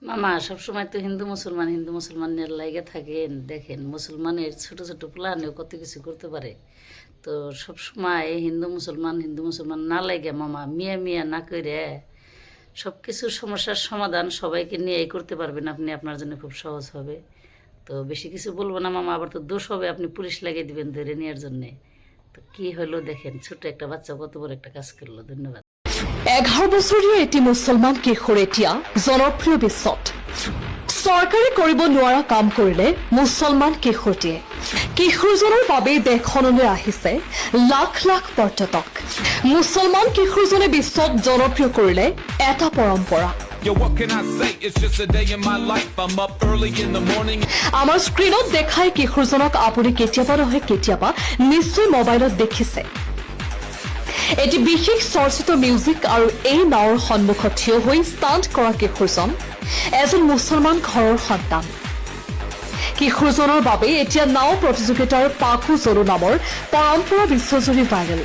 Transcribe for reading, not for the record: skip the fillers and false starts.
মামা সবসময় তো হিন্দু মুসলমানের লাইগে থাকেন, দেখেন মুসলমানের ছোট ছোট প্ল্যানেও কত কিছু করতে পারে। তো সবসময় হিন্দু মুসলমান না লাগে মামা মিয়া মিয়া না করে সব কিছুর সমস্যার সমাধান সবাইকে নিয়েই করতে পারবেন আপনি, আপনার জন্য খুব সহজ হবে। তো বেশি কিছু বলবো না মামা, আবার তো দোষ হবে, আপনি পুলিশ লাগিয়ে দিবেন ধরে নেওয়ার জন্যে। তো কি হলো দেখেন, ছোট একটা বাচ্চা কত বড় একটা কাজ করলো। ধন্যবাদ। 11 বছৰীয়া এটি মুছলমান কিশোৰ এতিয়া জনপ্ৰিয় বিশ্বত চৰকাৰে কৰিব নোৱাৰা কাম কৰিলে মুছলমান কিশোৰটিয়ে। কিশোৰজনৰ বাবে দেশখনলৈ আহিছে লাখ লাখ পৰ্যটক। মুছলমান কিশোৰজনে বিশ্বত জনপ্ৰিয় কৰিলে এটা পৰম্পৰা। Yo, what can I say? It's just a day in my life. I'm up early in the morning. আমাৰ স্ক্ৰীনত দেখাই কিশোৰজনক আপুনি কেতিয়াবা নহয় কেতিয়াবা নিশ্চয় মোবাইলত দেখিছে। এটি বিশেষ চৰ্চিত মিউজিক আৰু এই নাৱৰ সন্মুখত থিয় হৈ ষ্টাণ্ট কৰা কিশোৰজন এজন মুছলমান ঘৰৰ সন্তান। কিশোৰজনৰ বাবে এতিয়া নাও প্ৰতিযোগিতাৰ পাখো জৰু নামৰ পৰম্পৰা বিশ্বজুৰি ভাইৰেল।